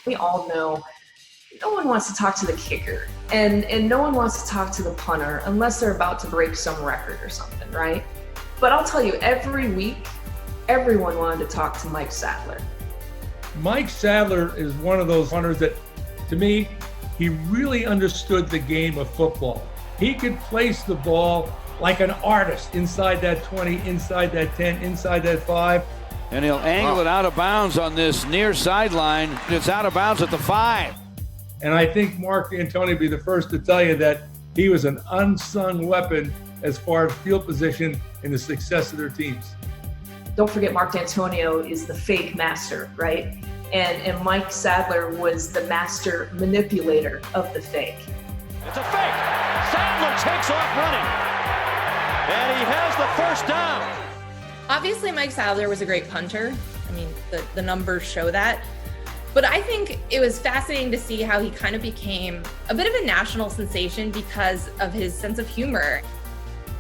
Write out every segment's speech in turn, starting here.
We all know no one wants to talk to the kicker and no one wants to talk to the punter unless they're about to break some record or something, right? But I'll tell you, every week, everyone wanted to talk to Mike Sadler. Mike Sadler is one of those punters that, to me, he really understood the game of football. He could place the ball like an artist inside that 20, inside that 10, inside that 5. And he'll angle it out of bounds on this near sideline. It's out of bounds at the 5. And I think Mark D'Antoni will be the first to tell you that he was an unsung weapon as far as field position in the success of their teams. Don't forget, Mark D'Antonio is the fake master, right? And Mike Sadler was the master manipulator of the fake. It's a fake. Sadler takes off running. And he has the first down. Obviously, Mike Sadler was a great punter. I mean, the numbers show that. But I think it was fascinating to see how he kind of became a bit of a national sensation because of his sense of humor.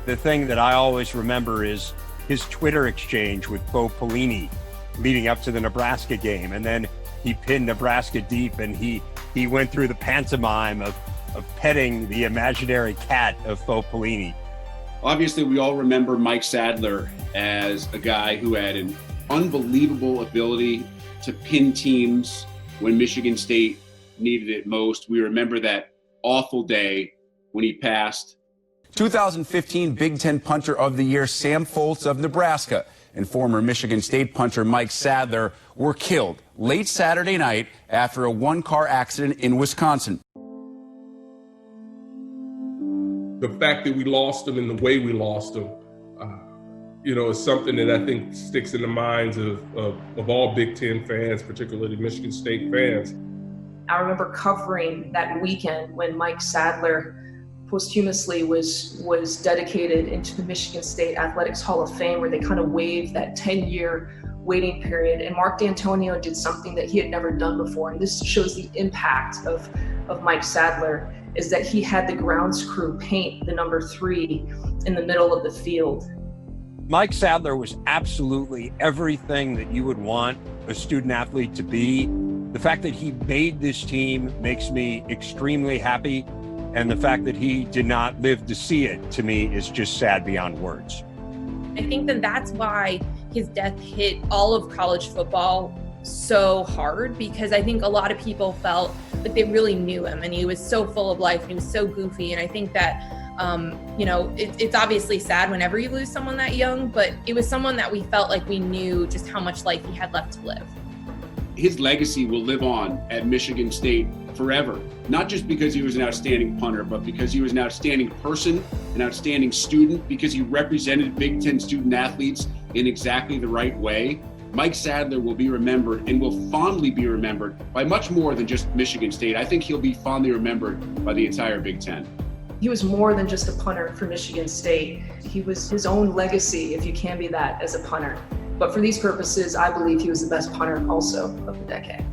The thing that I always remember is his Twitter exchange with Bo Pelini leading up to the Nebraska game. And then he pinned Nebraska deep, and he went through the pantomime of petting the imaginary cat of Bo Pelini. Obviously, we all remember Mike Sadler as a guy who had an unbelievable ability to pin teams when Michigan State needed it most. We remember that awful day when he passed. 2015 Big Ten Punter of the Year Sam Foltz of Nebraska and former Michigan State punter Mike Sadler were killed late Saturday night after a one-car accident in Wisconsin. The fact that we lost him and the way we lost him, is something that I think sticks in the minds of all Big Ten fans, particularly Michigan State fans. I remember covering that weekend when Mike Sadler posthumously was dedicated into the Michigan State Athletics Hall of Fame, where they kind of waived that 10-year waiting period. And Mark D'Antonio did something that he had never done before. And this shows the impact of Mike Sadler, is that he had the grounds crew paint the number 3 in the middle of the field. Mike Sadler was absolutely everything that you would want a student athlete to be. The fact that he made this team makes me extremely happy. And the fact that he did not live to see it, to me, is just sad beyond words. I think that's why his death hit all of college football so hard, because I think a lot of people felt like they really knew him, and he was so full of life and he was so goofy. And I think that it's obviously sad whenever you lose someone that young, but it was someone that we felt like we knew just how much life he had left to live. His legacy will live on at Michigan State forever, not just because he was an outstanding punter, but because he was an outstanding person, an outstanding student, because he represented Big Ten student athletes in exactly the right way. Mike Sadler will be remembered, and will fondly be remembered by much more than just Michigan State. I think he'll be fondly remembered by the entire Big Ten. He was more than just a punter for Michigan State. He was his own legacy, if you can be that, as a punter. But for these purposes, I believe he was the best punter also of the decade.